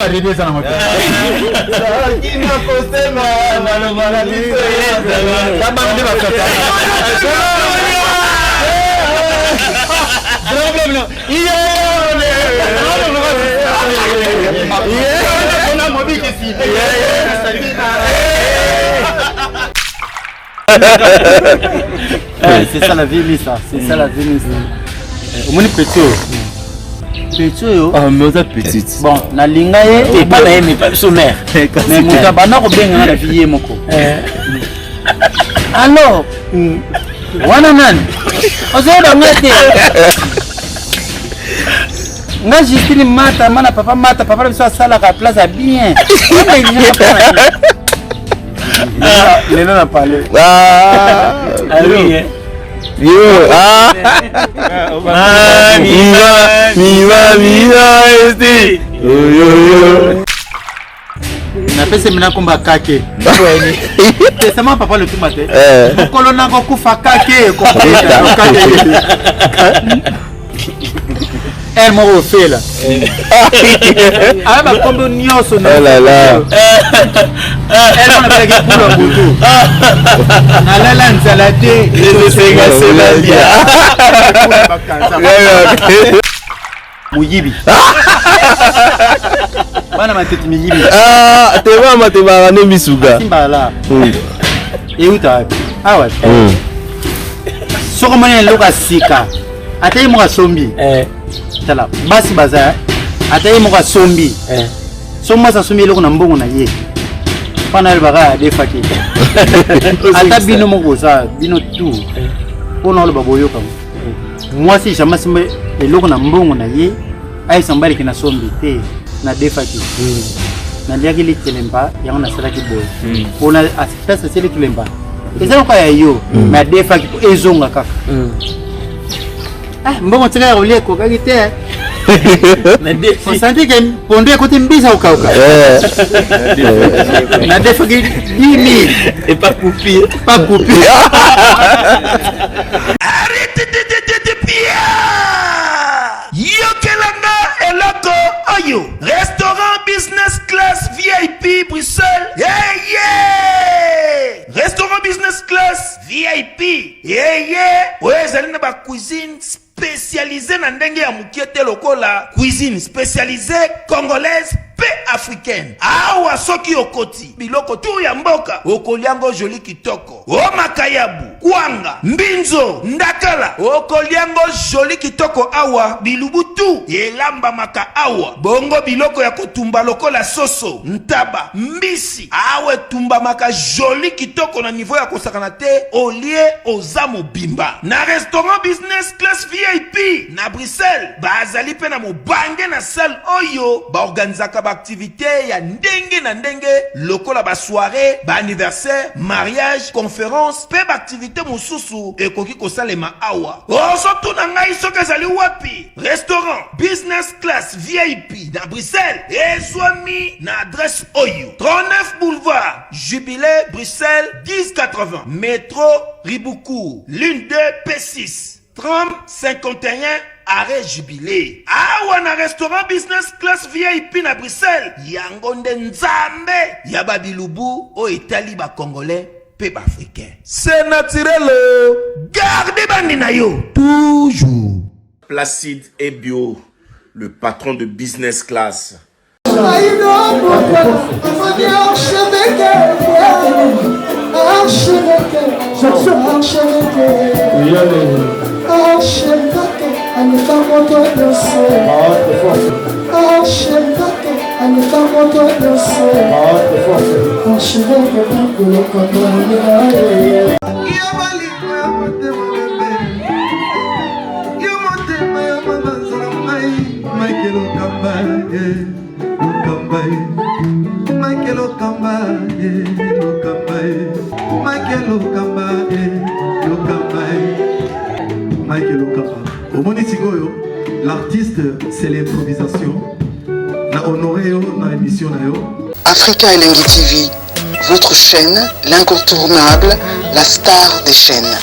Arrivé ça na moto. Kina kusema na maradiso yetu. Kama ndio bakata. Problem no. Kuna mobiki si. C'est ça la vie, ça. C'est ça la vie. Au moins petit. Petit ah mais ça petite bon na linga ye pas na mais pas sommaire mais muta bana ko benga na vie moko alors wana nani ozoda ngate nga justine mata mana papa biso sala ka place bien lelo na parler oui yo miva este yo na pese mina komba kake c'est sama papa le tumate kolona ko kufa kake ko kake elle m'a refait là ah bah comme nyoso oh là là elle m'a fait que pour le boulot na la nzalade les séga c'est la dia muyibi bana mateti miyibi ah teva mateba ne misuga simbala et uta ah ouais soko mane loka sika atay mo sombi tala basi baza atay mo sombi somma sa sombi loko na mbongo na ye pana le baga de faki ata bino mo ko sa bino tu ona lo baboyo kam moi si jamais simbe eloko na mbongo na ye ay sambali kina sombi te na defaki na liaki li kelemba yango na sala ki boy ona asipesa sele kelemba ezalo ka yo na defaki ezonga kaka ah mbongo tsaka rolie ko kakite na defaki santi ke pondo ekote mbisa ukauka na defaki 10,000 et pas couper arrête de pia yokelanga eloko oyo restaurant business class VIP Bruxelles restaurant business class VIP ezali na ba cuisine spécialisée na ndenge ya mukiete lokola cuisine spécialisée congolaise pe africaine awa soki okoti biloko tu ya mboka okoliango joli kitoko o makayabu kwanga mbinzo ndakala okoliango joli kitoko awa bilubutu elamba maka awa bongo biloko ya kotumba lokola soso ntaba mbisi awe tumba maka joli kitoko na niveau ya kosakana te olie ozamo bimba na restaurant business class VIP na Bruxelles bazali pe na mobange na salle oyo ba organizaka activité ya ndenge na ndenge lokola ba soirée ba anniversaire mariage conférence pe ba activité mususu ekoki kosalema awa oso tuna ngai soka zali wapi restaurant business class VIP na Bruxelles ezwami na adresse oyo 39 boulevard Jubilé Bruxelles 1080 métro Ribuku l'une 2 P6 30 51 arrêt Jubilé. Awa na restaurant business class VIP na Bruxelles. Yango nde nzambe ya babilubu o etali ba congolais pe ba africain. C'est naturel. Gardez bandi na yo toujours. Placide et Bio, le patron de business class. L'artiste, c'est l'improvisation. Na honoré na émission na yo. Africa Elengi TV, votre chaîne, l'incontournable, la star des chaînes.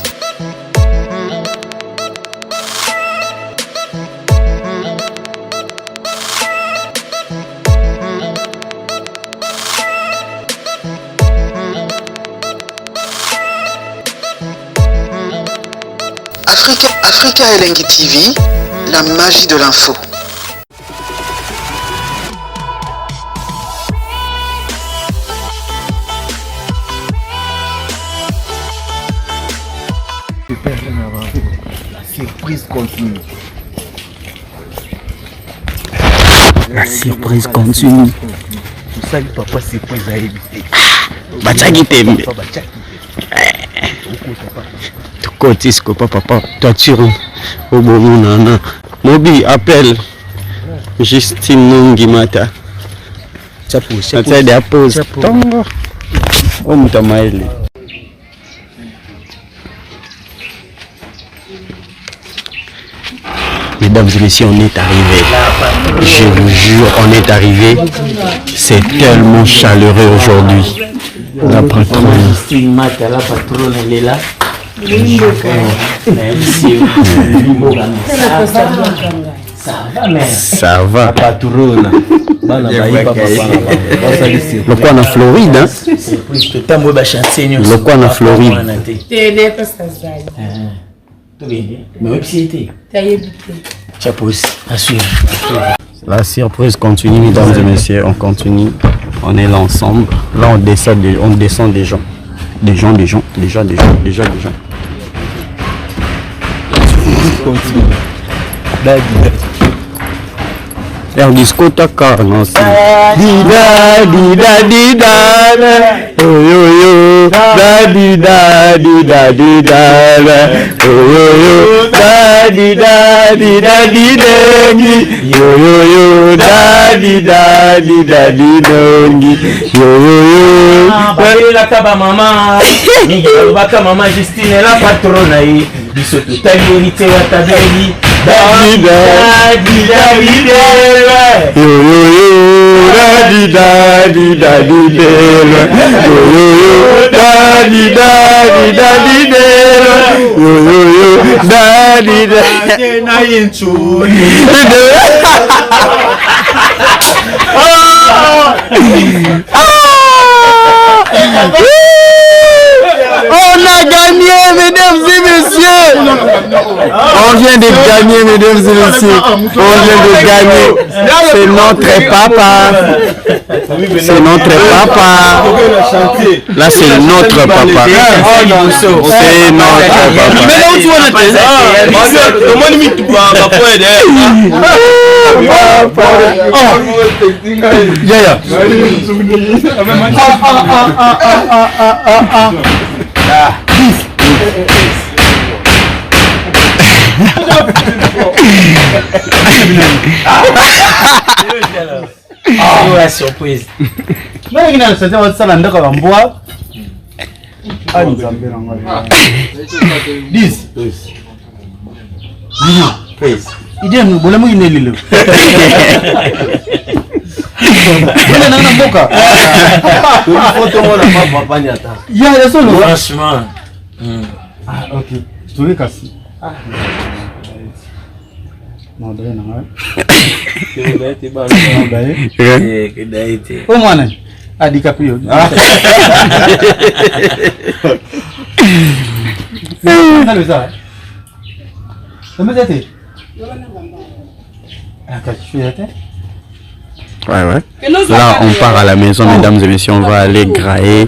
Africa Elengi TV, la magie de l'info. La surprise continue. La surprise continue. Tu sais que papa surprise a évité. Bachaki tembe. Tukotisko papa. Toiture. Obomo nana. Mobi appelle Justine Nungimata. Chapeau. Ça de pause. Tongo. O mutamaele. Mesdames et messieurs, on est arrivé. Je vous jure, on est arrivé. C'est tellement chaleureux aujourd'hui. La patronne. La patronne, elle est là. Ça va. La patronne. Le coin en Floride, hein? Le coin en Floride. La surprise continue, mesdames et messieurs, on continue. On est là ensemble. Là, on descend des gens. Des gens. Air disco taka non si. Dida yo yo da dida yo da dida yo da dida yo la kaba mama mingi baka mama Justine la patrona yi biso tutali unité wa tabeli On a gagné, mesdames et messieurs. On vient de gagner, mesdames et messieurs. On vient de gagner. C'est notre papa. C'est notre papa. Là, c'est notre papa. C'est la surprise. Franchement. Ok. Je te cassé. Au moins, à DiCaprio. Ouais. Là, on part à la maison, mesdames et messieurs. On va aller grailler.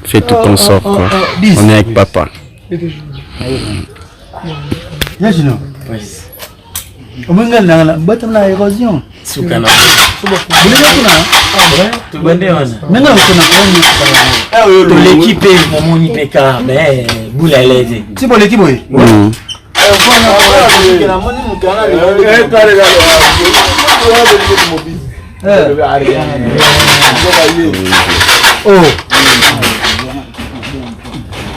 Fait tout qu'on sort, quoi. On est avec papa. Yajino. On m'a dit que la érosion. Soukana. Vous l'équipe mon IPK, mais boule à l'aide. C'est pour l'équipe, oui. Oh.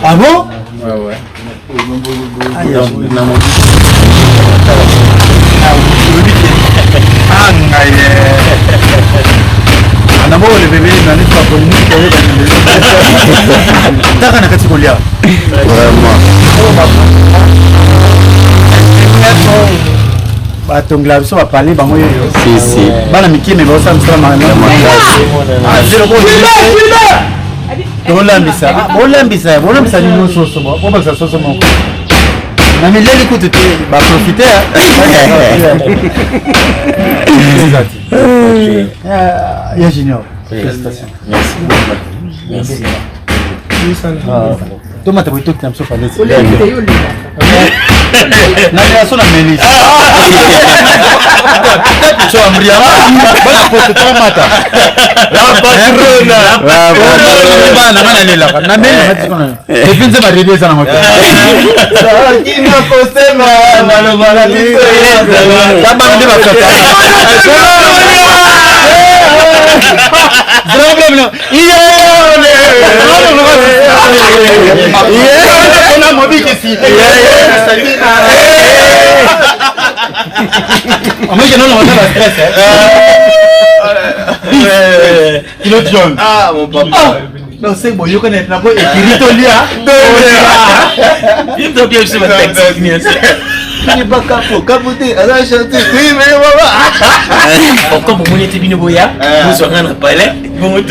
Ah bon? Ouais. batongla biso bapale bango yoyo si bana mike me bosa msala olambisa nino soso bobakisa soso moko Non mais là écoute tu vas profiter il y a Junior. Félicitations. Merci. Toma te boito que sauf aller. Na ya sona meli. Tu as mria. Bana pote tomata. La patrona. Na lela. Na meli hati kona. Efinze ba rede sana moto. Kina posema na bana liso yeza. Kama ndi bakata. Problem. On a mobile ici. On met non on a stress. Kilo John. Ah mon papa. Non c'est bon, je connais la boy et Kiritolia. Il doit bien se mettre texte. Il pas capoter, elle a chanté. Oui mais maman. Pourquoi vous m'avez bien boya? Vous serez en palais. Vous me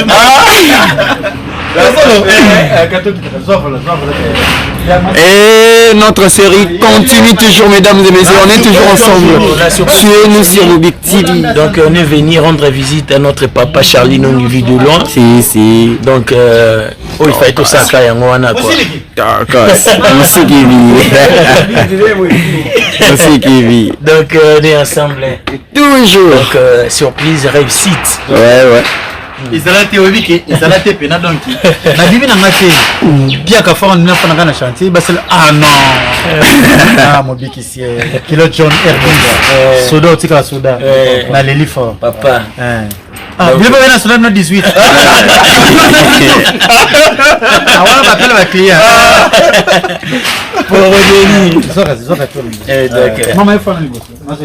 Et notre série continue toujours, mesdames et messieurs. On est toujours ensemble sur nous sur Mobic TV. Donc on est venu rendre visite à notre papa Charlie non vu de loin. Si. Donc il faut tout ça quand on a quoi. D'accord. Merci Kevin. Donc on est ensemble. Toujours. Donc surprise réussite. Ouais. Izalate obiki, izalate pena donc. Na bibi na ngate. Bien ka fond na fona kana chantier, basel non. Mobiki c'est Kilo John Airbus. Soda tika soda. Na leli fort. Papa. Bien pas na soda no 18. Awa ba pele ba client. Pour revenir. Ça tout. Donc maman il faut na boss.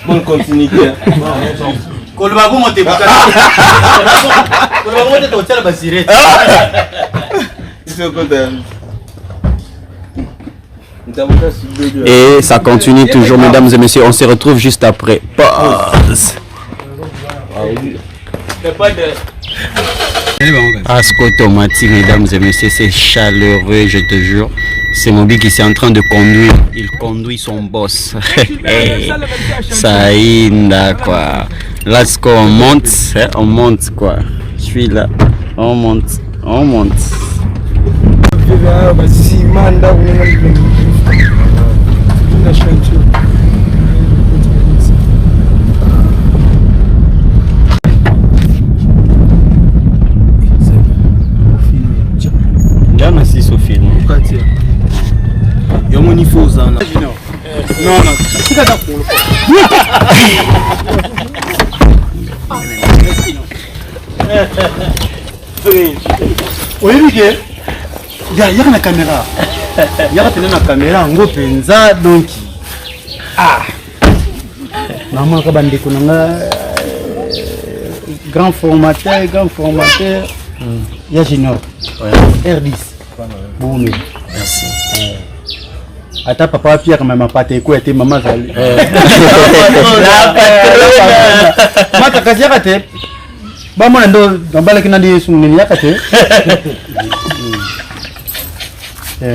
Bonne continuité. Kolba go monte buka. Kolba go monte to tela basire. Et ça continue toujours, mesdames et messieurs. On se retrouve juste après. Pause. Asco automatique, mesdames et messieurs, c'est chaleureux, je te jure. C'est Mobi qui est en train de conduire. Il conduit son boss. Ça y est, quoi. Là, ce qu'on monte, on monte, quoi. Je suis là. On monte. Jana si Sophie. Yomo ni foza na. Non. Oui, il y a une caméra. Il y a une caméra, on penza donc. Maman ka bande kunanga grand formateur. Il y a Junior. R10. Bon. merci. Ata papa Pierre mama pate ko ete mama zali. Mata kazi yakate. Ba mwana ndo ndambala kina ndi sunguni yakate.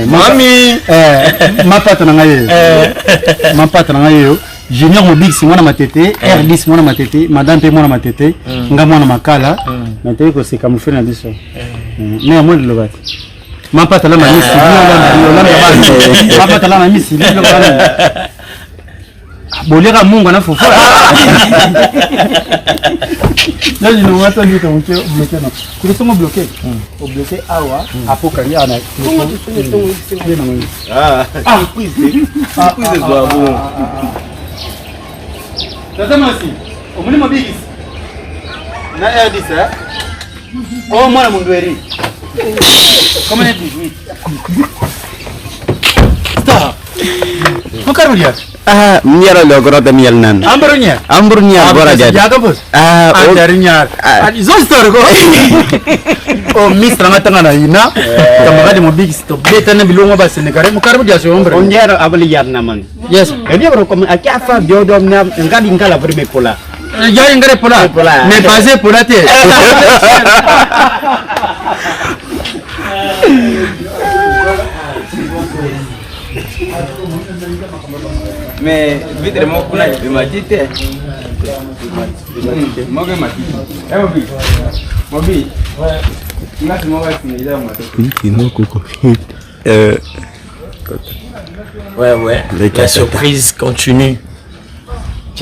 Mami mapata na ngaye. Mapata na ngaye. Junior Mobic si mwana matete, R10 mwana matete, madame pe mwana matete, nga mwana makala. Na te ko se kamufre na biso. Ne amwe lobati. Mapata la mami si mapata la mami si bolera mungu na fufu. Là je ne vois pas du tout bloqué non. Tu sont bloqués. Au bloqué awa apoka ya na. Quiz bon. Tazama si. Omuni mabigi. Na R10 Oh mwana mundweri. Comment est-ce? Stop. Mukarulia. Miara logorota mialnan. Ambrunya gora jadi. Jaga bos. Andarinya. Zostor go. Oh mistra matanga na ina. Kamagadi mo big stop. Beta na bilonga ba Senegal. Mukarulia so ombre. Onjero abali yar naman. Yes. Dia baru kom akiafa biodom na ngadi ngala prime pola. Ya ingare pola. Mais basé pola te. Mais vitre mo kuna matite. Moge matite. Mobi. Ouais. Ngati moga finira matite. Kino koko. Ouais. La surprise continue.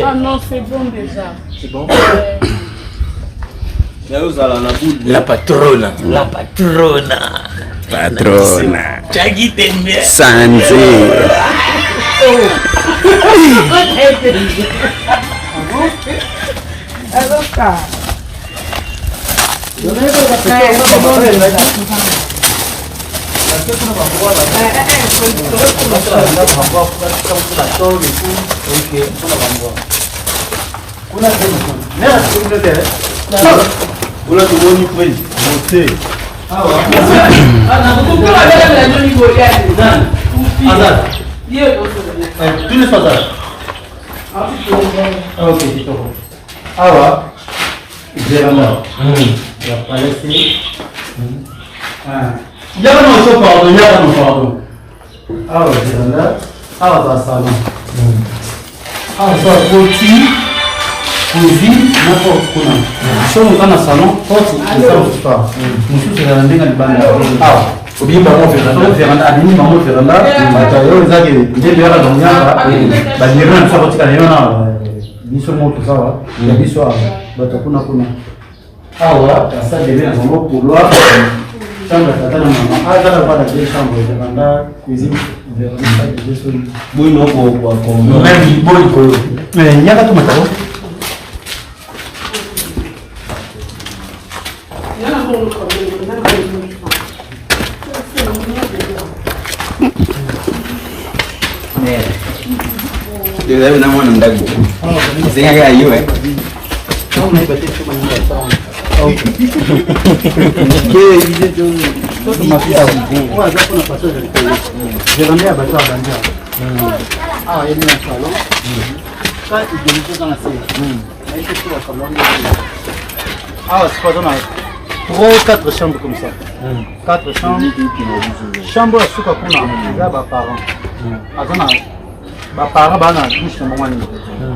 Ah non, c'est bon déjà. C'est bon. La patrona. Chagi t'aime bien. Sanzi. cuisine n'importe quoi. Si on est dans le salon, porte ne pas. Monsieur c'est la ndenge libanda. Ah, obi maman véranda, abini maman véranda, batayo ezaki ndebera donyanga, ba nirana sa kotika lena biso moto sawa, ya biso bato kuna. Awa, ça devient un mot pour loi. Chambre tata na maman. Ah, ça va pas de chambre véranda, cuisine véranda, déjà sur. Boy non pour même boy ko. Mais il y a pas tout matériel. Dia dah nama nam dagu. Saya agak ayu Kau naik batik cuma ni tak. Oh. Wah, saya pun apa saja. Jangan dia baca banja. Ah, ini yang salon. Kau itu tu kan asal. Itu tu salon. Ah, c'est pas dommage. 3-4 chambres comme ça. 4 chambres. Chambre à souka kuna. Là, bah parents. Azana. Bah parents, bah na douche na maman.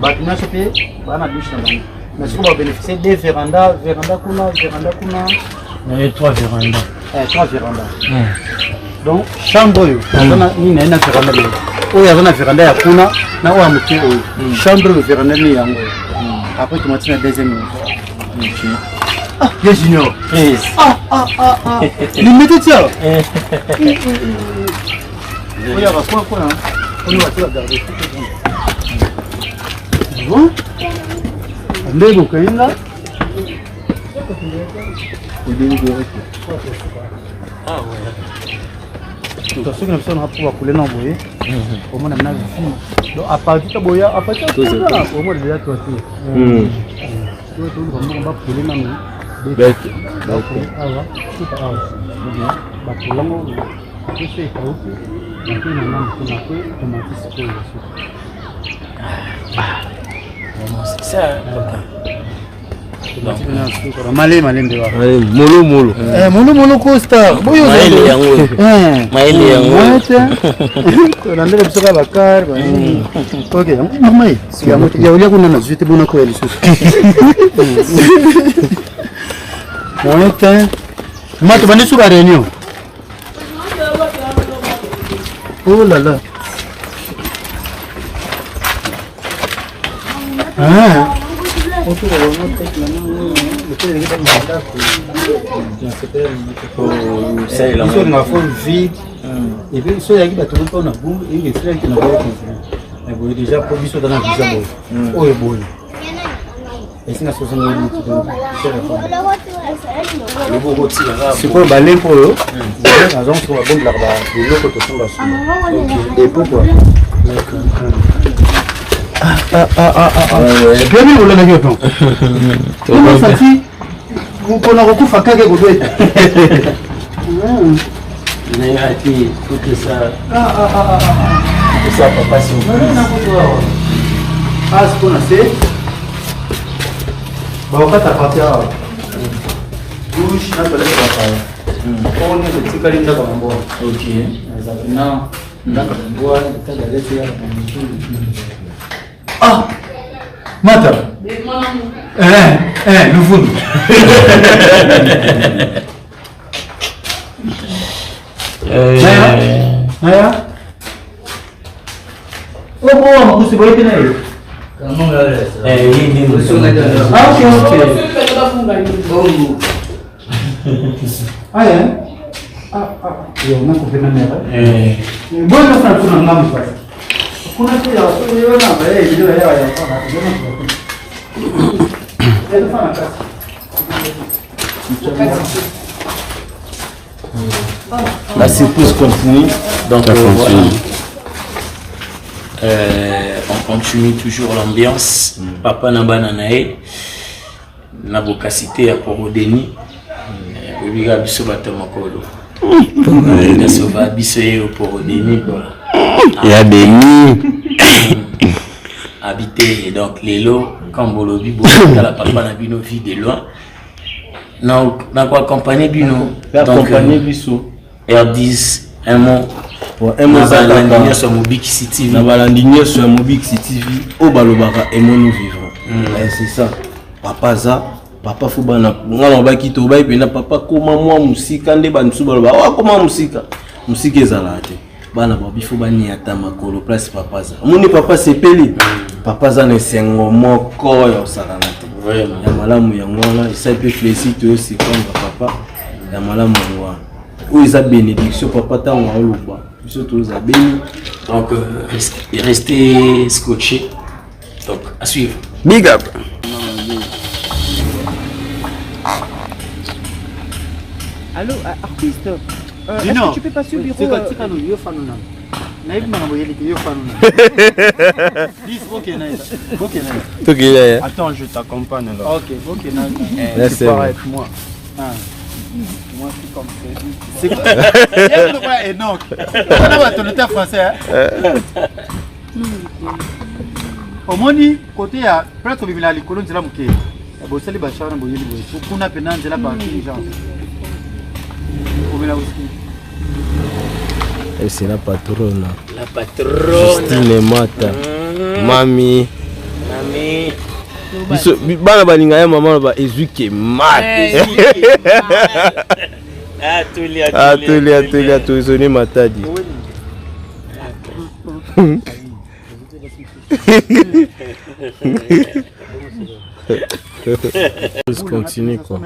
Bah tu n'as pas payé. Bah na douche na maman. Mais ce qu'on va bénéficier des vérandas, véranda kuna. Il y a 3 vérandas. 3 vérandas. Donc, chambre, il y a une véranda. Il y a une véranda ya kuna. Na oa muke oyo. Chambre, véranda ni yango. Après, tu m'as dit la deuxième. Ah, bien junior. Yes. Ah. Il mettait ça. Regarde, quoi. On va te regarder. Bon. Ndego kainga. Ah ouais. Donc ceux qui n'ont pas pouvoir couler dans boyer. Au moins on a vu. Donc à partir de boya, à partir de là, au moins déjà toi tout. Tout on va couler dans nous. Bec. Ah ouais. Tout à l'heure. Bah pour l'angle. Je sais pas où. Donc on a un C'est ça. Malé ndewa. Molo. Molo Costa. Boyo Maeli yango. Nandele bisoka bakar. OK, mamai. Si amote ya ulia kuna na zite bona ko elisu. Moita. Mato bani suka réunion. Oh là là. Ah. C'est la vide. Et puis, ceux qui ont un boum, ils ont fait un boum. Déjà, pour lui, dans la vision. Oh, et bon. Et c'est la 60 c'est quoi le balai pour eux? Par exemple, sur la bombe là-bas, les autres sont là-dessus. Et pourquoi? Bien mis, vous l'avez vu. Comment ça dit? Vous prenez un recours à quelqu'un vous êtes. Négatif, tout ça. Tout ça, papa, si vous voulez. Ah, c'est qu'on a fait. Bah, on va t'appartenir à douche, on a pas on est le petit calinda comme un bon. Ok. Exactement. Ah, Mata. Le fond. Naya. Oh bon, vous savez bien. Ah ok. Ah yeah. Yo na kupenda mera. Mbona sasa kuna ngamu sasa? Kuna pia wewe na wewe ndio hewa ya sana. Ndio fanya kazi. La surprise continue. Donc voilà. On continue toujours l'ambiance. Papa Nabana Nae. Nabokasité à Porodeni. Obiga biso batamakolo. Nasoba biso ye Porodeni quoi. Il y a des nids. Habité donc les lots comme Bolobi la papa na bino vie de loin. Non, na quoi accompagner bino. Accompagner biso. R10 un mot. Un mot Zalandinier sur Mobik City TV. Na balandinier sur Mobik City TV. Au balobaka et nous vivons. C'est ça. Papa za, papa fubana. Ngana baki to bai pena papa koma mwa musika nde bantu baloba. Wa koma musika. Musika ezalate. Bana babi fubani ata makolo place papa za. Moni papa sepeli. Papa za ne sengo moko ya salanate. Vraiment. Ya malamu ya ngwana, ça peut féliciter aussi comme papa. Ya malamu ngwana. Où ils a bénédiction papa ta ngwa. Donc, restez scotché. Donc, à suivre. Big up. Allô, artiste. Est-ce que tu peux passer au bureau? Attends, je t'accompagne là. Ok, ok. Tu pars avec moi. Moi, c'est comme c'est. C'est quoi Enoch? On est français. Au moni, côté à presque vivre à l'école, c'est là où c'est les bachars, on a pénal, c'est là par et c'est la patronne. La patronne. Justine Mata. Mami. Mami. Biso bana balinga ya maman ba ezuke mat. Atuli zoni matadi. Je continue quoi.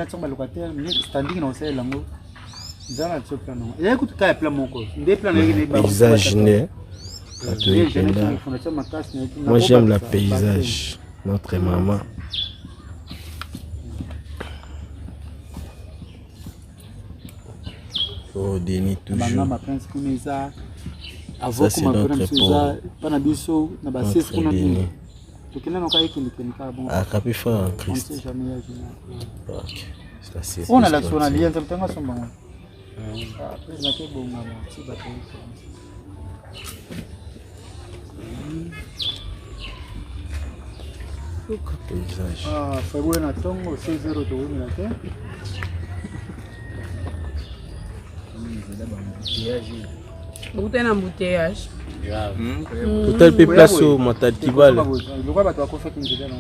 Paysage né. Moi j'aime la paysage. Notre maman. Oh, Denis toujours. Ça c'est notre pauvre. Notre Denis. Ah, Capifa en Christ. Ok. On a la sonalité. Paysage. Ah, fue buena tongo, 6-0 tu win là. Vous êtes en embouteillage. Total pe place au Matad Kibal. Pourquoi tu as fait une vidéo là?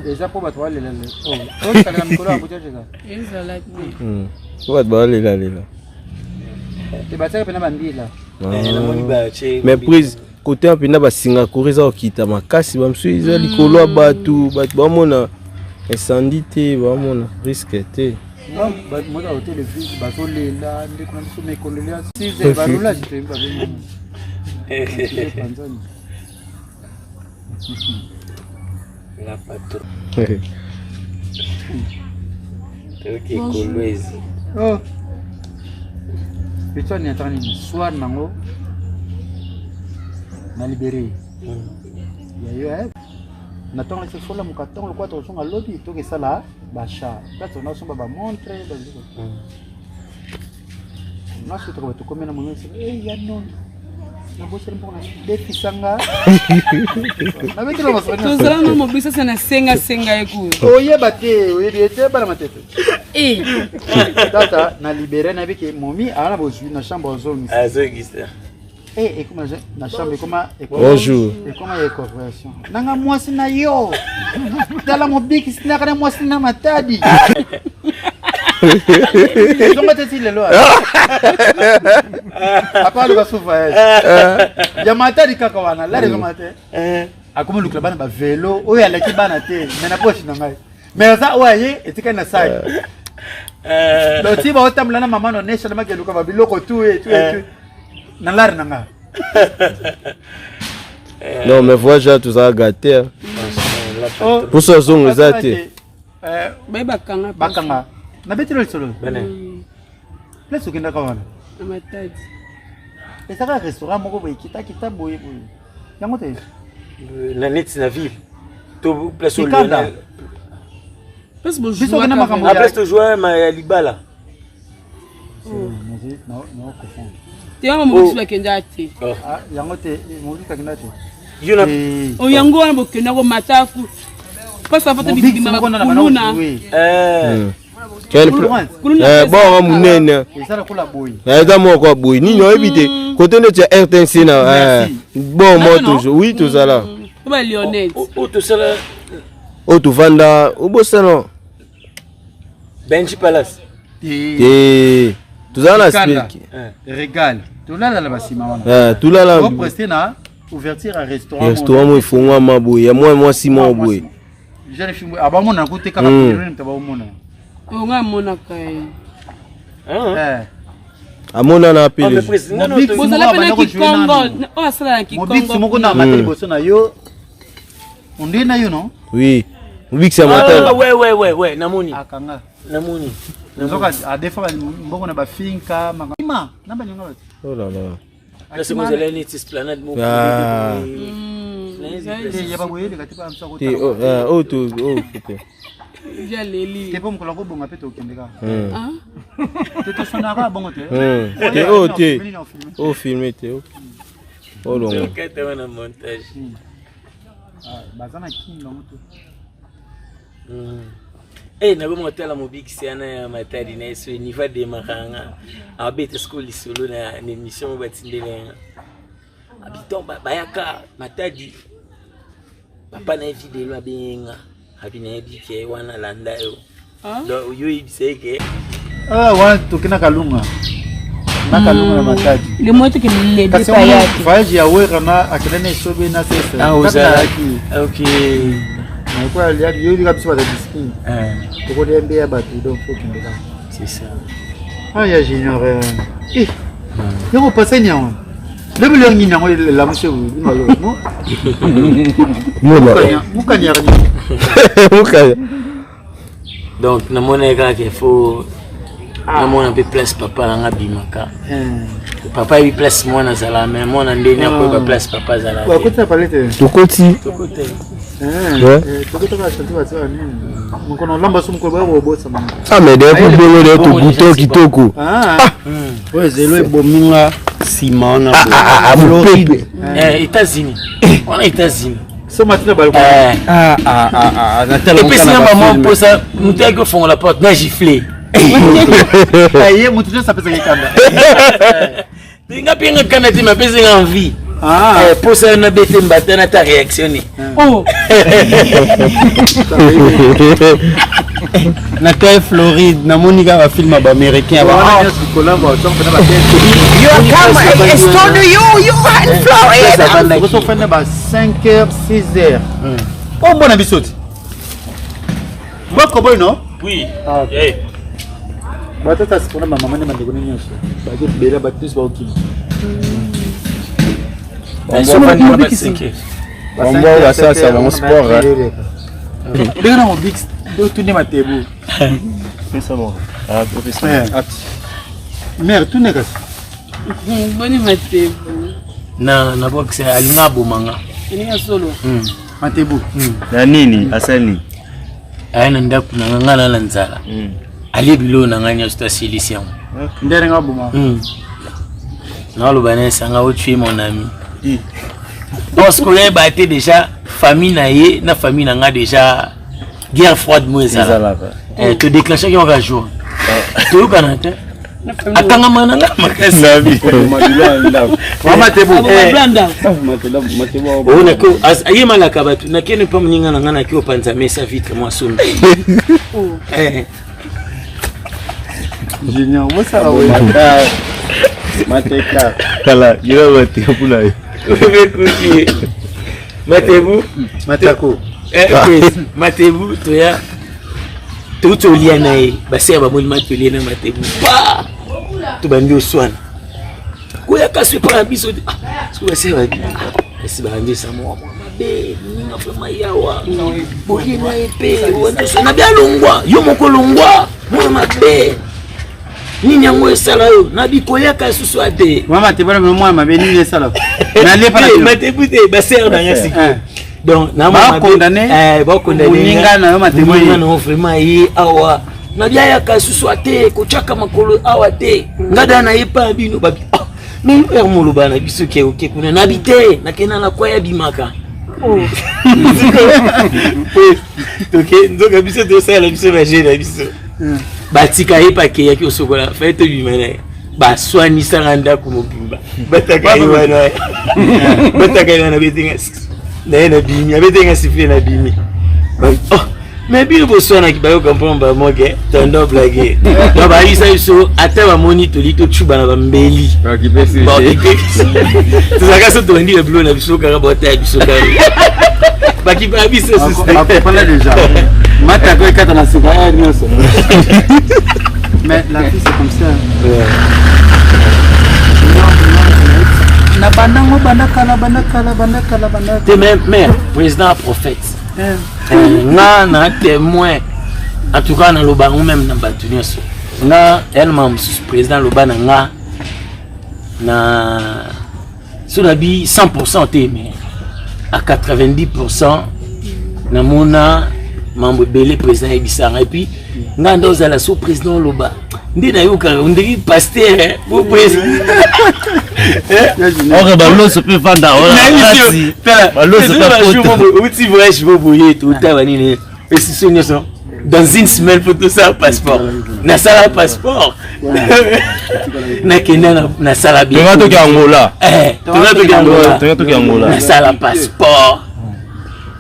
Déjà pour battre les là. Oh, tu as la micro à bouger ça. Ouais, bah là. Tu vas faire bandi là. Mais prise côté un pina ba Singapour za okita makasi ba msu iza likolo batu bamona incendie te bamona risque te. Non, moi au téléphone bazole là ndé kuna msu me kondolia si ze barula je ba bien. La patronne. Ok, Kolwezi. Oh. Picha ni atani soir nango. Na libéré. Ya na tonga se fola mukatonga kwa to songa lobby to ke sala basha. Kato na somba ba montre ba liko. Na se to ko komena mo se ya non. tozala na mobisa se na senga ekutu oyeba te oyebi te bana matete tata na libéré na biki momi ana bozwi na chambre ozongisa azongisa ekoma na chambre bonjour ekoma ya corporation nanga mwasi na yo tala mobiki sinaka na mwasi na matadi zonga teti lelo apa luka sufa ya matadi kaka wana la zonga te akoma lukla bana ba vélo oyo alaki bana te mais na poche na ngai mais ça oye etika na sai lo tiba otamla na mama no nesha na mageluka ba biloko tu na lar nanga non mais voyage tout ça gâté pour ça zone zate bakanga na betilo solo place ukenda kwa wana na matadi esaka restaurant moko boye kita boye yango te na net na ville to place au Lionel place bo biso kana makambo ya place to jouer ma libala no confond tiama mo la kenda te yango te mo kenda te yuna o yango wana bo kenda ko mataku pasa fata bibi mama kuluna quel bon munene ezala kula boy eza moko boy nini oyebite côté de RTNC na bon moi toujours oui tout ça là ba Lionel tout ça là tu vanda ubosano Benji Palace tout ça là speak régal tout là la basima wana tout là là on prester na ouverture à restaurant mo ifungwa maboye moi Simon boye jeune fille abamona kote kaka ni tabamona onga mona kai amona na appeler bozala pena ki Congo o asala ki Congo mobix moko na mateli boso na yo onde na yo non oui mobix c'est matel ouais namoni akanga namoni nzoka a defa mbongo na ba finka makima na banyonga bati oh là là parce que vous allez ni esplanade mo ya ba boyeli katipa amsa ko oh to c'était jaleli te pom ko lako bonga peto kendeka te to sonara bongo te filmé te oh longo kete wana montage bazana kinga moto na go motela mobiki ana ya matadi na eso niveau de makanga abete school solo na émission batindele habitant bayaka matadi papa na video benga habina bike wana landa yo do yo ibiseke wana tokina kalunga na kalunga na matadi le moto ke le depa yake voyage ya wera na akilene sobe na sesa okay na kwa liadi yo biso ba discipline ko de mbia batu donc faut que ndeka c'est ça ya junior yo passer ni on le belo ngi nango la monsieur no mukanya donc na moneka ke faut na mona pe place papa nga bimaka papa yi place mona zala mais mona ndeni ko ba place papa zala wa kota palete tokoti mkono lamba sumko ba bobosa mama mais de ko bolo de to buto kitoko ouais zelo bominga Simona Floride États-Unis on est États-Unis so matina balko na tellement et puis c'est maman pour ça nous t'ai font la porte na gifler aye mutu ça pesa kanda dinga pinga kana ti ma pesa envie pour ça na bete mbatana ta réactionner na telle Floride na monika ba film ba américain ba you in Floride so fenne ba 5h 6h bona bisoti bako boy no oui batata sikona mama mane mandiko nyonso baje bela batus ba okini on ça mon sport Bega mon bix do tourner ma tebu c'est ça bon professeur mère tourner kas boni ma tebu na boxe alinga bomanga ina solo ma tebu na nini asali ayana ndaku na ngana la nzala ali bilo na nganya sta silicium ndere nga boma Non, le banin, ça a tué mon ami. Parce qu'on a battu déjà famille naïe, na famille n'a déjà guerre froide moi ça. Tu déclenches qui on va jouer. Tu es Canada. Akanga mananga makasi nabi. Mama tebu. Oh nako ayi malaka batu nakene pa mninga na ngana ki opanza mesa vitre moi sombe. Génial, moi ça va ouais. Mateka. Kala, yira wati kapula. Matebu, Matako. Matebu, toya. Tout au lien nae, basi aba moli mateli na Matebu. Pa! Tu bandi oswana. Koya kaswe pa biso. Siko basi ba. Basi ba ngi sa mo. Mabe, ninga fama yawa. Boye na epe, wando so na bia longwa. Yo moko longwa. Mo mabe. Nini yango esala yo na bikoya ka susu ate mama te bana moi mabe nini esala na le para Matebu te baser na ngasi donc na ba condamné ba condamné ninga na yo Matebu ninga na vraiment yi awa na bia ya ka susu ate ko chaka makolo awa te ngada na yepa bino ba mais ermolo bana biso ke oke kuna na bite na kena na kwa ya bimaka OK donc biso to sala biso ba jena biso batika yepa ke yaki osokola fete bimene ba swani saranda kumobimba bataka yiwana bataka na betinga na bimi abetinga sifle na bimi oh mais bi bo swana ki ba yo comprendre ba moke tondo blague no ba isa iso ata ba monitor lito chuba na ba mbeli ba ki pesi to saka so to ndi le bleu na biso ka bota biso ka ba ki ba biso so on a déjà Mata quoi quand on a sucre mais la vie c'est comme ça. Na banango banaka. T'es même mère, président prophète. Na témoin. En tout cas, na loba même na batunia so. Na elma président loba na na sur la bi 100% témoin. À 90% na mona membre belé président Ebisanga et puis ngando za la sous président loba ndi na yoka ndiri pasteur bo président on ba lo se peut vendre on lo se peut porter uti voyage bo boye tout tabani ne et si sonyo so dans une semaine pour tout ça passeport na sala passeport na kena na sala bi to ki Angola to ki Angola na sala passeport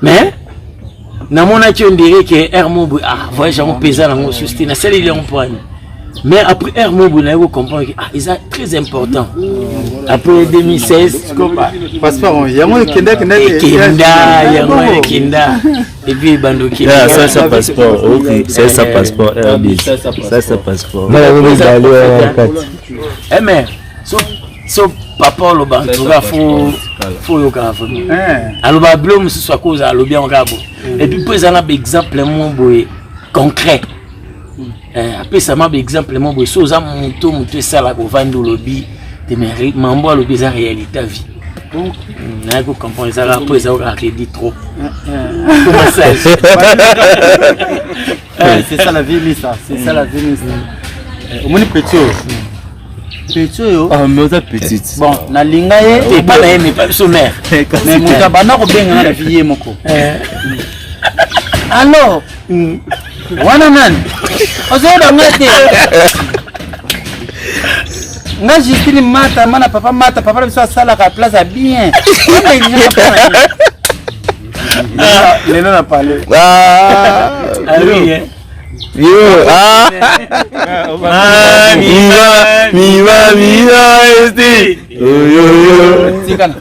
mais na mona qui on dirait que Hermobo voyage en pesant en sustain na celle il en prendre mais après Hermobo na vous comprendre que ils sont très important après 2016 passeport yango kenda et puis bando qui ça passeport OK c'est ça passeport ça passeport mais so papa lo bantuga faut yo ka fa aloba blom ce soit cause alobi on gabo et puis pour ça exemple mon boy concret après ça m'a exemple mon boy so za monto ça la ko vando lobi te mérite mambo alobi za réalité vie na ko comprendre ça après ça on crédit trop comment ça c'est ça la vie ça c'est ça la vie au moins petit yo mais ça petite bon na linga ye et pas na mais pas so mère mais muta bana ko benga na vie moko alors wana nani ozoda ngate nga Justine mata mana papa biso sala ka place bien lelo na parler oui yo miva este yo tikana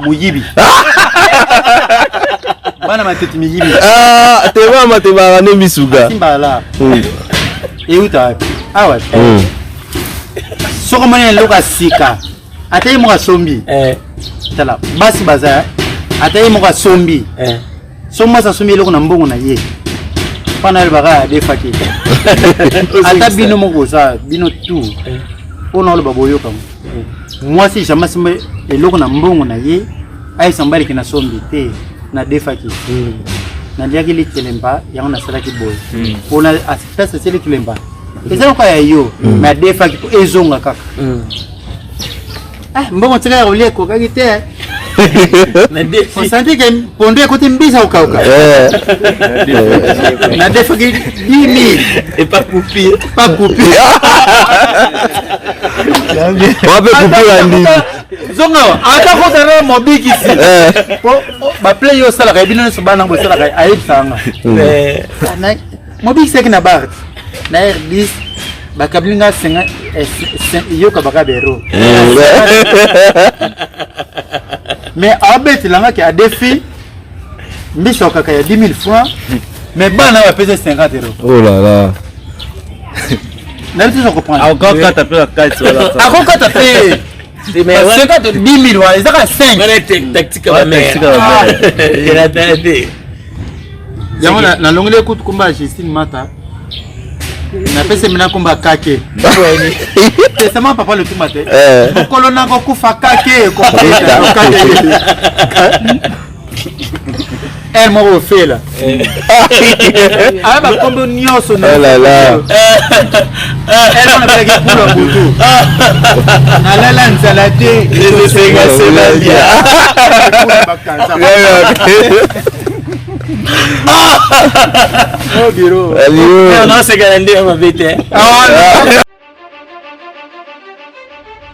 muyibi bana mateti miyibi te ba ne misuga simbala euta awa soko mane loka sika atay mo ka sombi tala basi baza atay mo ka sombi somma sa sombi loko na mbongo na ye pana baga de fakki ata bino mo ça bino tout on le baboyo kam moi si jamais sembe eloko na mbongo na ye ay sambali kina sombi te na de fakki na liaki li telemba yango na sala ki boy on a assistance c'est le telemba et ça quoi yo mais de fakki ezonga kaka mbongo tika rolie kokaki te. On sentait que pondé côté mbisa ukauka. Na defa 10 000 et pas coupé. Pas coupé. On peut couper la ligne. Zonga, ata ko dara mobiki si. Ba play yo sala ka bino so bana bo sala ka ayi sanga. Mobiki c'est que na bar. Na R10 ba kablinga 5 yo ka baka bero. Mais abet langa ki a défi mbiso kaka ya 10 000 francs mais bana va peser 50 euros. Oh là là. N'a pas de comprendre. Encore quand t'as pris la carte sur la table. Encore quand t'as fait 50 10 000 ils ont 5. On tactique à la mer. Il a donné. Yama na longole écoute combat Justine Mata. Na pese mina combat kake. C'est sama papa le tout matin. Kolona ko kufa kake ko elle m'a refait là. Ah bah comme nyoso na. Oh là là. Elle m'a fait que pour le boutou. Na la la nzalade les sega sebabia. Oh bureau. Non c'est galendé ma bête.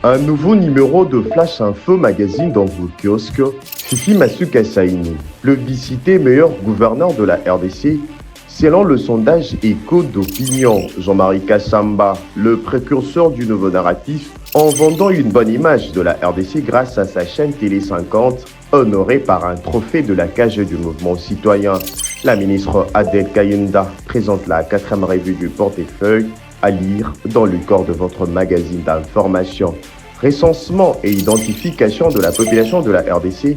Un nouveau numéro de Flash Info Magazine dans vos kiosques. Fifi Masuka Saini, plébiscité meilleur gouverneur de la RDC, selon le sondage Écho d'opinion. Jean-Marie Kassamba, le précurseur du nouveau narratif, en vendant une bonne image de la RDC grâce à sa chaîne Télé 50, honorée par un trophée de la cage du mouvement citoyen. La ministre Adel Kayunda présente la 4e revue du portefeuille à lire dans le corps de votre magazine d'information. Recensement et identification de la population de la RDC,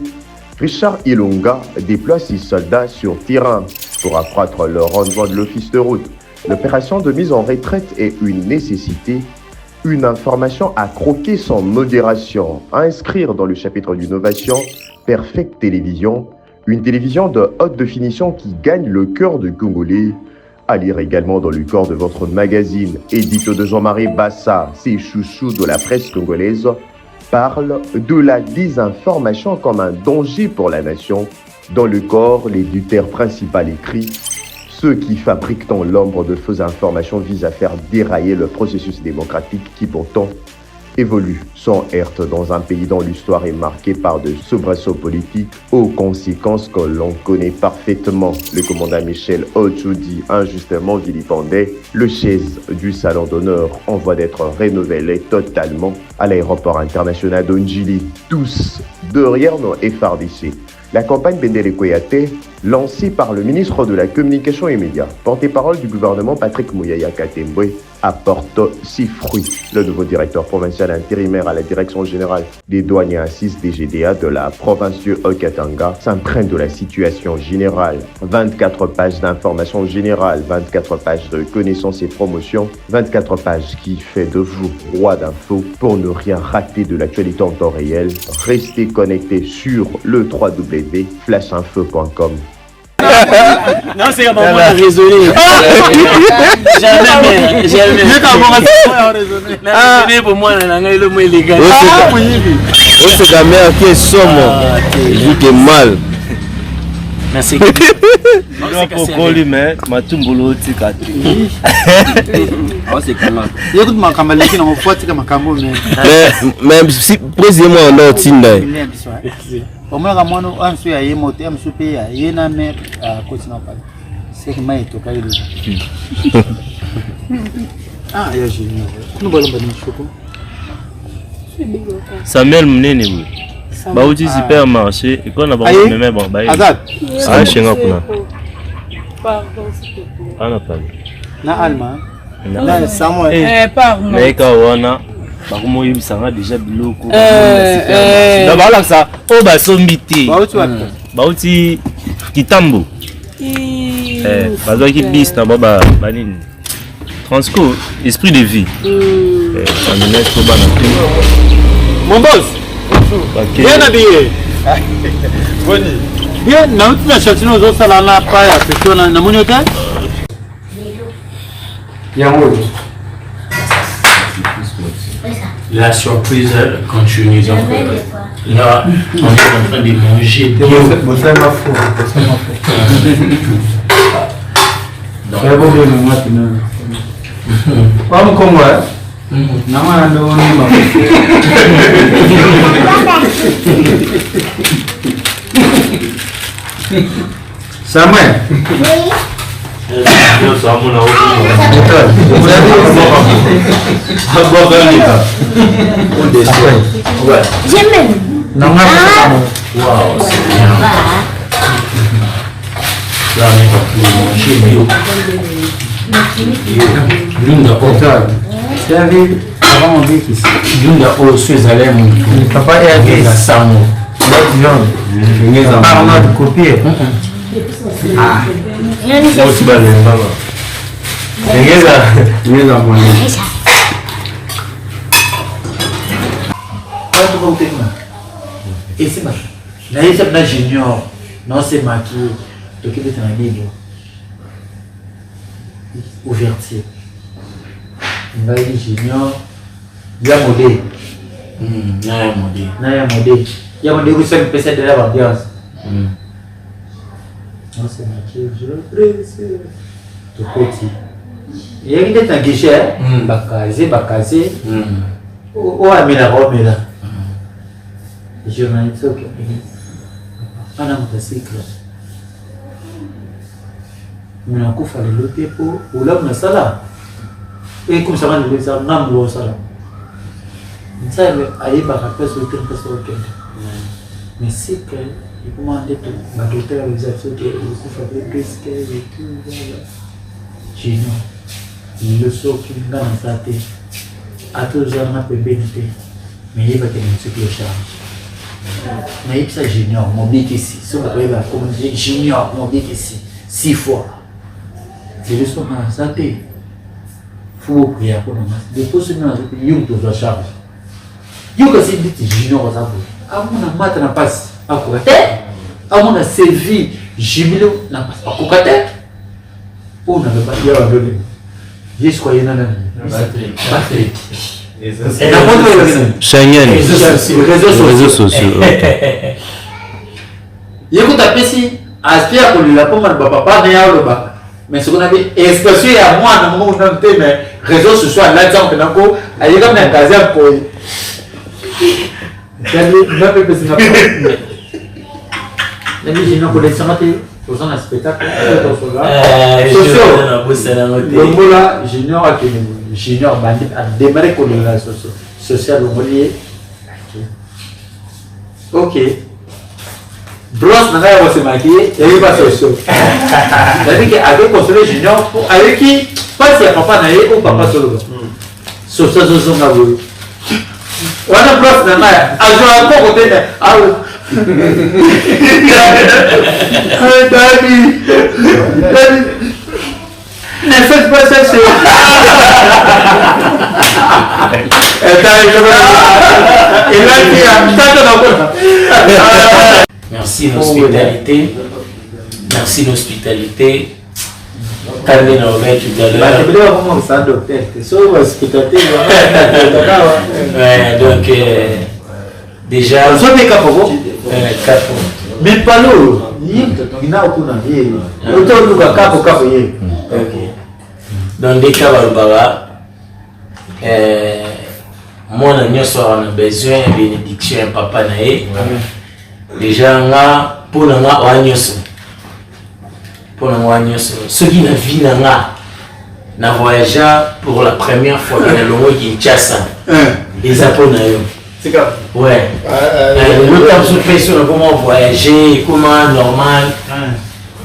Richard Ilunga déploie 6 soldats sur terrain pour accroître le rendement de l'office de route. L'opération de mise en retraite est une nécessité, une information à croquer sans modération, à inscrire dans le chapitre d'innovation, Perfect Télévision, une télévision de haute définition qui gagne le cœur du Congolais. À lire également dans le corps de votre magazine, édito de Jean-Marie Bassa, ses chouchous de la presse congolaise, parle de la désinformation comme un danger pour la nation. Dans le corps, l'éditeur principal écrit « Ceux qui fabriquent dans l'ombre de fausses informations visent à faire dérailler le processus démocratique qui pourtant évolue sans heurte dans un pays dont l'histoire est marquée par de soubresauts politiques aux conséquences que l'on connaît parfaitement. Le commandant Michel Ochoudi, injustement vilipendé, le chaise du salon d'honneur en voie d'être rénové totalement à l'aéroport international d'Onjili. Tous derrière nos FRDC. La campagne Bendele Koyate, lancée par le ministre de la Communication et Médias, porte-parole du gouvernement Patrick Mouyaya Katembwe, apporte ses fruits. Le nouveau directeur provincial intérimaire à la direction générale des douanes et assises des GDA de la province du Haut-Katanga s'imprègne de la situation générale. 24 pages d'informations générales, 24 pages de connaissances et promotions, 24 pages qui fait de vous roi d'infos pour ne rien rater de l'actualité en temps réel. Restez connectés sur le www.flashinfo.com. Non, c'est comme moi raisonner. Jamais. Raisonner pour moi, le mot illégal. C'est la mère qui est somme. Il dit mal. Merci. Mais Matumbolo Tikati. C'est comment? Écoute ma camarade qui n'a pas de macambo mais si précisément on a Tinder. Au moins à moi on suit à yemote am souper à yena mer à continent pas. C'est que mai to kai Ah ya génial. Nous bolons pas de choco. Samuel Mnene oui. Ba uti supermarché et qu'on a pas même bon ba. Azad. Ah chenga kuna. Pardon s'il te plaît. Ana pas. Na alma. Na Samuel. Pardon. Mais ka wana ba ko moyi bisanga déjà biloko. Da ba la ça. O ba sombiti. Ba uti Kitambo. Parce que bis na baba banini. Transco esprit de vie. Ça me met trop bas. Mon boss. Bien habillé. Boni. Bien, na uti na chatino zo sala na pa ya petona na monyoka. Yango. La surprise continue. Donc, là, on est en train de manger bio. Samuel. Et c'est ma junior, non c'est maquillé, donc il est un livre. Ouverture. Il va dire junior, il y a modèle. Il y a modèle. Il y a modèle où c'est une PC de l'ambiance. Non c'est maquillé, je le presse. Tout petit. Il y a une tête à guichet, bakazé. Où a mis la robe là? Je m'en ai dit ok. On a un motocycle. On a un coup fallait l'autre pour là on a ça là. Et comme ça on a le ça on a le ça là. Ça aille par rapport sur le temps sur le mais c'est que il commande tout. Ma docteur vous a fait que il faut faire des risques et tout voilà. Génial. Il le sort qui dans sa tête. À tous les gens peut bénéficier. Mais il va tenir ce qui charge. Mais il ça junior, mon big ici. Si on va comme junior, mon big ici. 6 fois. C'est le son à santé. Il faut prier pour nous. Depuis ce moment, il y a une charge. Il y a aussi des juniors à vous. À mon amat n'a pas à côté. À mon a servi jumelo n'a pas à côté. On n'a pas y a donné. Jusqu'à une année. Patrick. Schengen. Réseaux sociaux. Il y a un ici, aspire pour lui la pomme de papa, mais ce qu'on a dit, expression à moi, dans mon nom, mais réseaux sociaux, là, exemple, il y a comme un gazelle pour. Pour un spectacle, junior bandit a démarré comme une relation sociale au milieu. Ok. Brosse n'a pas se maquiller, il va se social. C'est-à-dire qu'avec construit junior, avec qui, pas si papa n'a ou papa solo. Social n'a pas voulu. On a brosse n'a pas, à jouer encore côté de. Ah oui. Daddy. Ne faites pas ça sur. Merci l'hospitalité. Merci l'hospitalité. Calmez nos mains tout à l'heure. Donc, déjà. Mais pas l'eau. Dans des cas, moi, on a besoin de bénédiction à papa. Déjà, pour nous, ceux qui n'ont vu n'a voyagé pour la première fois dans le Kinshasa. Les Japonais. C'est grave. Ouais. Le temps se fait sur comment voyager, comment normal.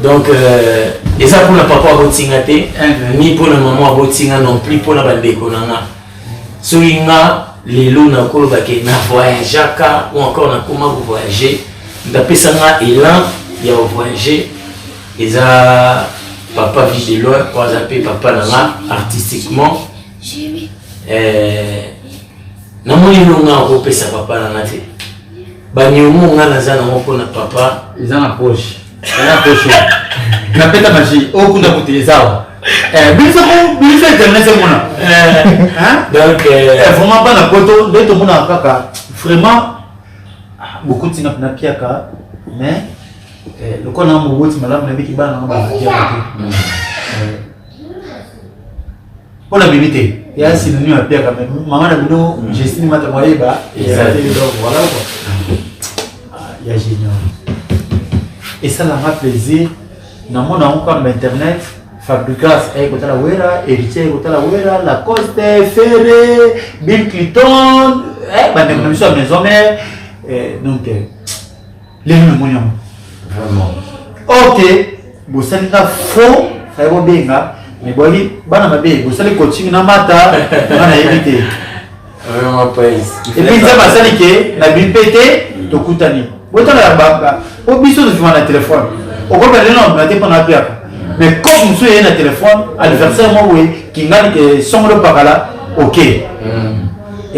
Donc, et ça pour le papa à Botingate, ni pour le maman à Botinga non plus pour la bande Konanga. So inga les loups na koloba ke na voyageaka ou encore na comment vous voyager. D'après ça na élan, il y a voyager. Et ça papa vit de loin, quoi zapper papa nanga artistiquement. Namoni longa opesa papa nanga te. Banyomo nga naza na moko na papa, ils en approche. Na peta magie, okunda kuteleza. biso internet c'est mon donc vraiment pas na poto de tout monde kaka vraiment beaucoup de na piaka mais le qu'on a mon bout madame na biki bana ba pour la bibité il y a synonyme à piaka mais maman na bino j'estime mata moyeba et donc voilà quoi il y a génial et ça m'a plaisir dans mon encore internet Fabricas écoutez la Wera, Héritier écoutez la Wera, Lacoste, Ferré, Bill Clinton, nous sommes maison mère, donc les moyens. Vraiment. Ok, vous savez que faux, ça va bien, mais bon, vous savez que coaching na mata, on a évité. Vraiment pas. Et puis ça va ça que la Bill pété, to kutani. Vous avez la baba, au biseau de faire un téléphone. Au cours de l'année, on a été pendant la mais comme vous avez un téléphone, anniversaire, moi, oui, qui gagne que son le parala, ok. Et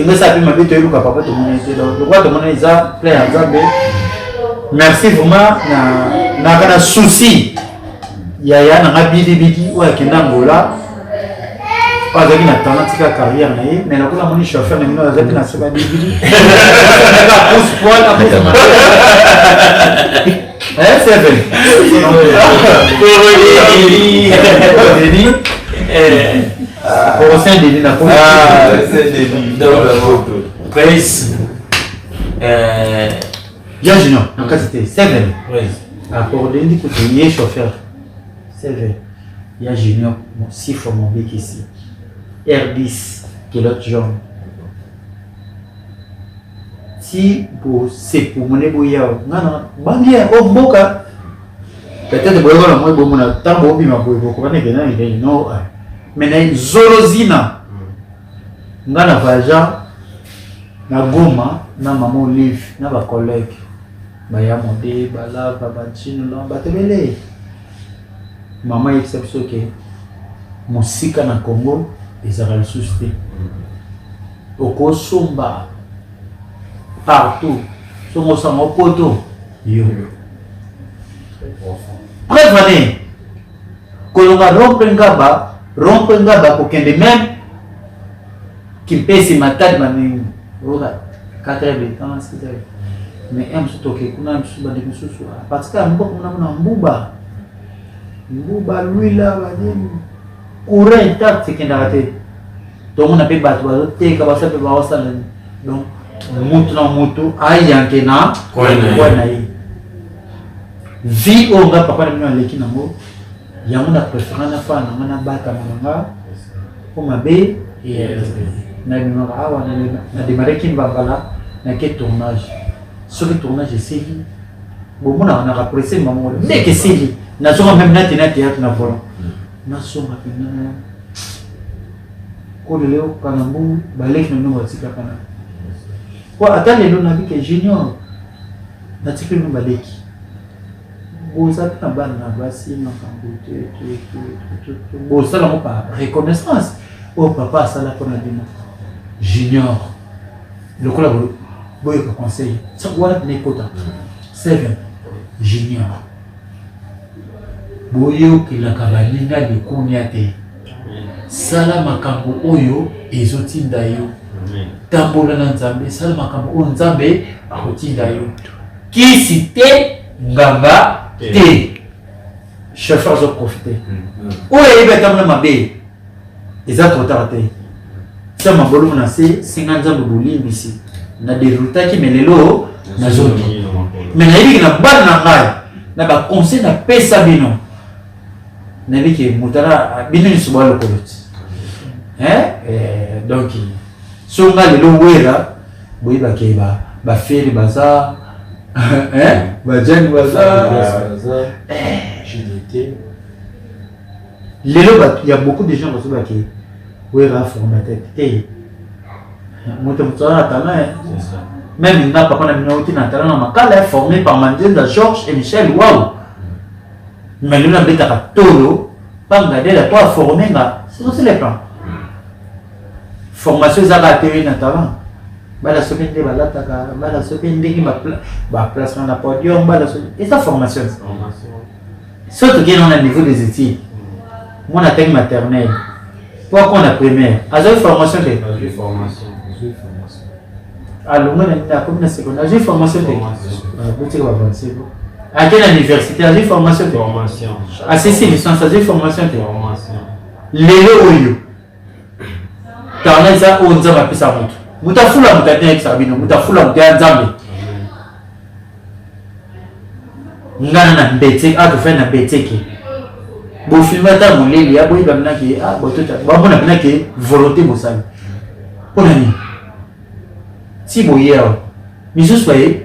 nous, ça fait ma vie, tu es le papa de mon été. Le roi de mon été, plein à Zambé. Merci vraiment, n'a pas de souci. Il y a un bidi, ou avec un angola. Pas avec une tendance à carrière, mais la couleur mon chauffeur, nous avons un seul bidi. C'est vrai. Pour sein de la Grace. Bien, Junior, en cas c'était 7. Pour des côtés, chauffeur. C'est vrai. Il y a Junior, 6 fois mon bec ici. R10, qui est l'autre jaune. Si c'est pour mon ébouillard, non, bien, oh, boca. Peut-être que vous avez bon, tant bon, bien, vous comprenez que il non, mais Zolozina, na Vaja, na Goma, na maman Olive, na ma collègue, Bayamode, Bala, Babachino, Batebele. Maman exception que musique na Congo, ils ont le souci. Au Kosumba. Partout, sur mon sang, au poteau. Bref, année, quand on va rompre un gaba pour qu'il y ait même qui pèse ma tête, 4 heures de temps, mais un peu toqué, qu'on a un peu de choses, parce qu'à un moment, on a un bouba, lui là, courant intact, c'est qu'il a raté. Donc, on a pu battre, donc, moto ayanke na kwa na vie onga papa na leki nango yango na préférence na fa na bata manga ko mabe na bino awa na démarrer ki mbangala na ke tournage ce tournage est série bon mona na apprécier maman mais que série na so même na théâtre na volant na so ma pina ko leo kanambu balek na no watika kana quoi attends les noms que junior n'article nous baleki vous savez na ban na basi na kambuté bon ça là pas reconnaissance oh papa ça là qu'on a dit junior le collabo boy ko conseil ça voilà ne kota 7 junior boyo ki la kabalinga de konyate sala makambo oyo ezotinda yo tambola na nzambe sala makambo o nzambe akotinda yo kisi te nganga te chauffeur zo profiter oyo ebe tambola mabe eza trop tard te ça mabolo na se singa nzambe boli bisi na dérouta ki melelo na zoni mais na yebi na bana na ngai na ba conseil na pesa bino na biki mutara bino ni suba lokoloti donc songa lelo wera boyi bakeba ba feri baza ba jani baza j'étais lelo il y a beaucoup de gens qui sont wera formateur te moto mutara tana même na papa na minoti na tana makala formé par Mandela Georges et Michel Waouh mais nous n'avons pas tolo pas regarder la toi formé là c'est aussi les plans formation za ka télé na talent bala sokende bala taka bala sokende ki ba place na podium bala et ça formation surtout qui est dans le niveau des études Moi, on a une maternelle. Pourquoi on a primaire? J'ai une formation. Alors, moi, on a une secondaire. J'ai une formation. À quelle université? J'ai une formation. À CC licence, j'ai une formation. Lélo Oyo. T'as un ça où on a appris ça. Moutafula Moutadien avec Sabino. Moutafula Moutadien Zambi. Ngana Mbetsek, ah, tu fais un Mbetsek. Bon, film à mon lit, il y a beaucoup de gens qui ah, bon, tout à l'heure, on a qui volonté, mon sang. On a mis. Si vous voyez, mais je suis,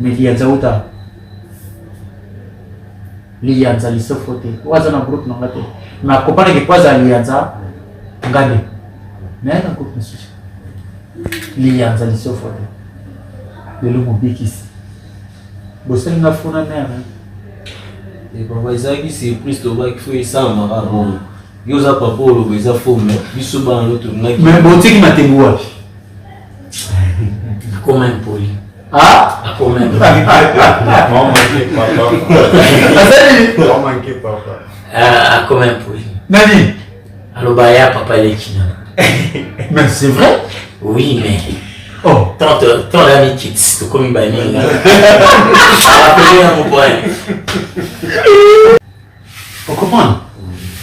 mais il y a un autre. Il y a un autre, il se faut. Ou à un groupe, non, ma copine qui passe à l'Ianza, regardez. Mais elle a un groupe, monsieur. Il y a un autre, il se faut. Le loup bikis. Você não foi na merda. E papai sabe que se Cristo vai que foi sama bom. E usa papolo, usa fome, isso bom outro, né? Mas você que mate boa. Como é poli? Ah? Como é? Não manquei papa. Não manquei papa. Ah, como é poli? Nani? Alors bah ya papa les china. Mais c'est vrai? Oui, mais oh, tant d'amis qui disent comme il va venir là. Rappelez à mon point. On comprend?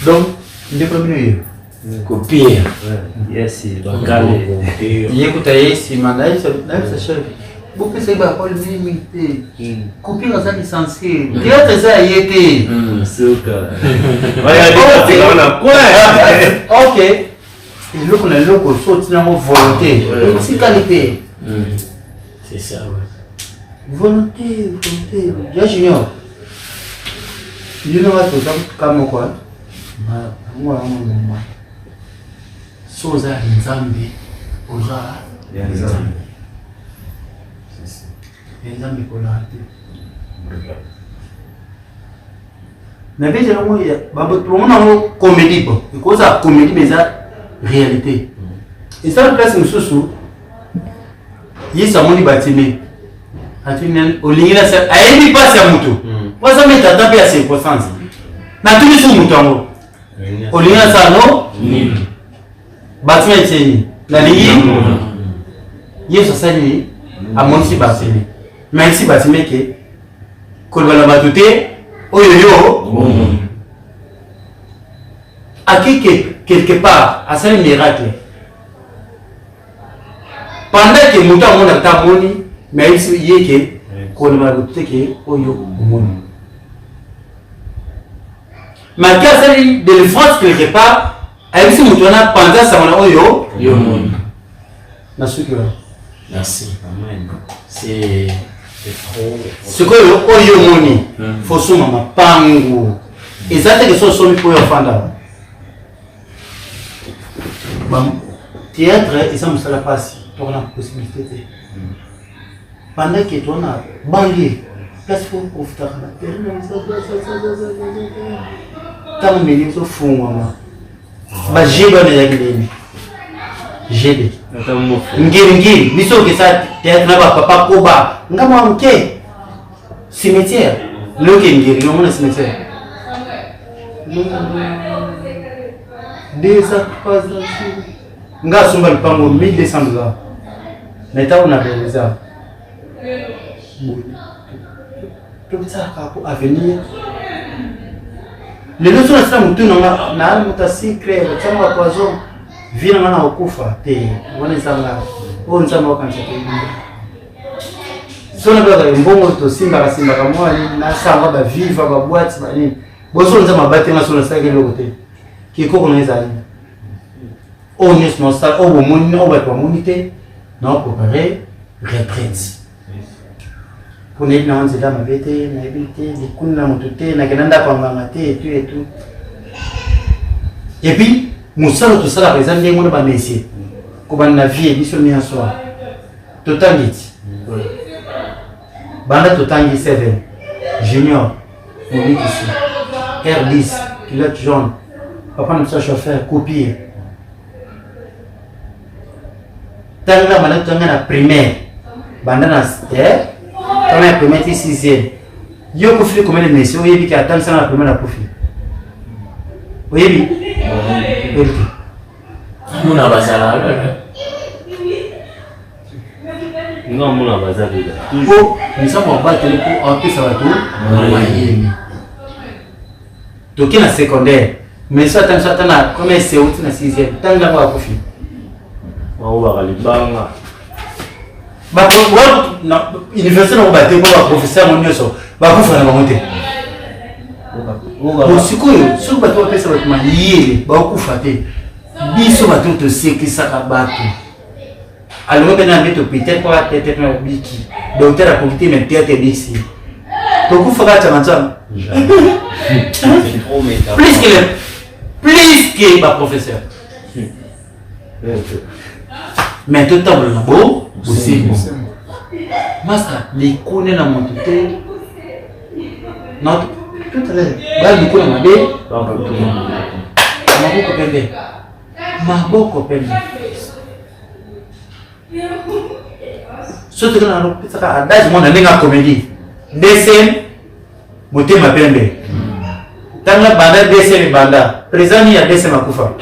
Donc, il est premier. Copier. Yes, bancale. Il écoute aí, se mandar isso, deve ser chefe. Vou perceber qual é o limite. Copier dans sa licenciée. Il a fait ça, il était. Suka. Vai ali, on a quoi? Ok. Et là, on a l'eau saute dans nos volonté. C'est qualité. C'est ça, ouais. Volonté. Bien, junior. Il y a comme quoi? Moi. Soza Nzambi. Oza. Nzambi Kolate. Mais bien, on a une comédie. Parce que la comédie, mais ça. Réalité. Et ça, le place, nous il y a ça, mon bâtiment. Au ligne, ça a été passé à Moutou. Moi, ça m'est tapé à 5%. Mais tout le sur Moutou. Au ligne, ça, non? Bâtiment est tenu. La ligne, il y a ça, à mon si bâtiment. Même si bâtiment qui qu'on va la battre, oh yo. À quelque part, à ce miracle. Pendant que Mouta a ta moni, mais il y a qu'on va douter que Oyo Moni. Ma case de France quelque part, avec ce Mouta pendant ça, on a Oyo Moni. Merci. C'est trop. Ce que Oyo Moni, faut son maman pango. Et ça, c'est que son son pour y offrir. Théâtre, et ça me sera pas si tu as la possibilité. Pendant que tu as banlier, qu'est-ce qu'il faut profiter de la terre? Tu as au fond, maman. J'ai des j'ai des miso que ça théâtre là papa koba ngama mke cimetière le ngiri non mon cimetière des accusations nga sumba lupango 1200 $. Mais ta on a réalisé tout ça pour avenir les leçons là mutu na mutasi créer chama poison vina na okufa te wana sanga on chama kanisa te sona baba mbongo to simba kamwa na sanga ba viva ba boîte ba nini boso nzama batema sona sanga lokote kiko koneza ni on est non ça au monde on va pas moniter non préparer retraite pour ne pas nzela mabete na ebité likuna mutute na kenanda kwa ngangate et tout et puis musalo to sala par exemple ndenge ba messier ko ban na vie biso mi aswa to tangiti banda to tangi 7 junior on dit ici R10 pilote jaune papa nous chauffeur copier tanga mana tanga na primaire banda na tanga primaire 6e yo ko fili combien de messieurs yebi ki attendre ça na primaire na profil Oui. Nous n'avons pas ça. Non, mon bazar toujours. Nous sommes en bas pour en plus ça va tout. Donc il y a secondaire. Mais ça tant comme c'est où tu na 6e. Tant là va profiter. On va aller banga. Bah non, université on va pour la professeur mon yoso. Bah pour faire la montée. Bon c'est quoi sur ba to pesa ba manier ba ku faté. Biso ba to se ki saka bato. Alors que dans le peut-être pas tête na biki. Docteur a comité mais tête ici. To ku fera tchanza. C'est trop méta. Plus que ma professeur. Mais tout le temps, beau, aussi bon. Master, les connaît dans mon tuteur. Non, tout à l'heure. Du coup, on m'a dit, ma beaucoup surtout que dans le comédie. Dessin, moté ma pembe. Tant la banda dessin banda. Présent, il y a dessin ma koufa.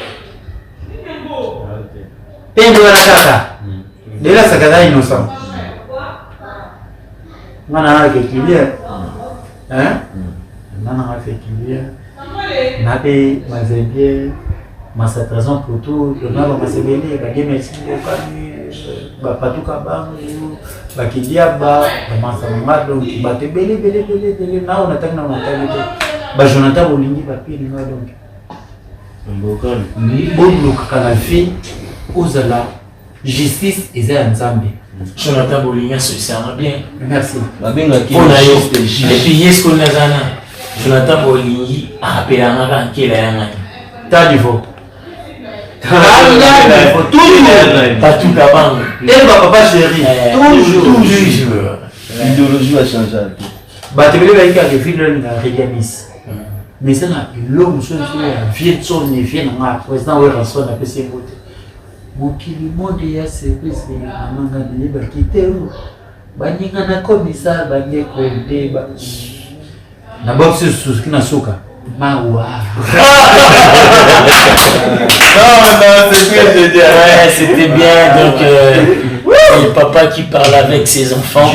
Pembe wana kaka. Dela sakada innocent. Mana na kekilia. Hein? Mana na kekilia. Nabe mazebie. Masatrazon pour tout, le naba masebele, ba merci ba patuka bangu, ba kidiaba, ba masamado, ba tebele na on attaque na mentalité. Ba Jonathan Bolingi ba pili nga donc. Mbokani. Bobu kana fi ozala justice eza nzambe. Jonathan Bolingi se sert bien. Merci. Ba benga ki et puis yes qu'on nazana. Jonathan Bolingi apelanga kankela yanga. Ta niveau. Toujours. Pas tout avant. Et papa chéri. Toujours. L'idéologie a changé. Bah tu veux dire qu'il y a des films dans Regamis. Mais ça n'a l'homme sur la vie de son effet dans la président ou rançon a passé voter. Mokili monde ya c'est amanga ni ba kitero. Ba ninga na komisa ba ngekonde ba. Na boxe sous kina soka. Mawa. Non, c'est ce que je dis. Ouais, c'était bien. Donc, le papa qui parle avec ses enfants.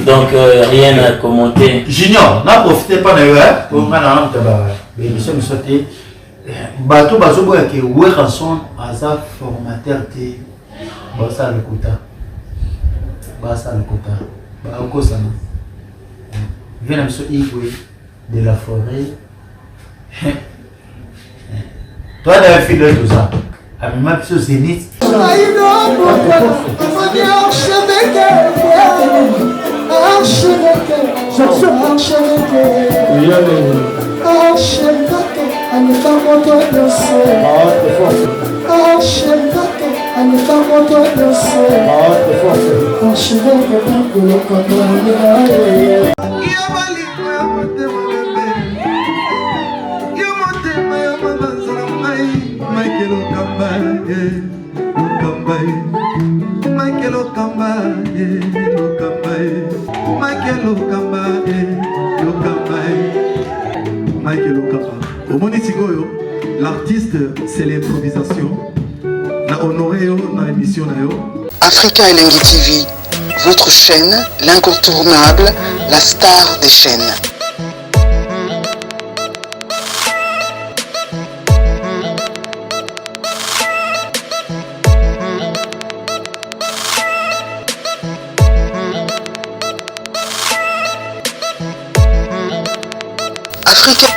Donc, rien à commenter. Junior, n'a profité pas de ça pour faire un tabac. Mais monsieur me souhaitait. Bateau, bateau, qui est ouais, rançon, hasard formateur, t'es. Bassa le quota. Bassa le quota. Bah, au cosa, non. Viens à monsieur Igwe de la forêt. Toi, tu as fait de tout ça. À ma petite zénith. L'artiste, c'est l'improvisation. Na honoré na émission na yo. Africa Elengi TV, votre chaîne, l'incontournable, la star des chaînes.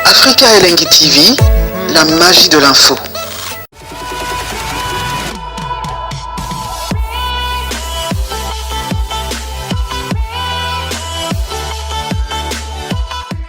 Africa Elengi TV, la magie de l'info.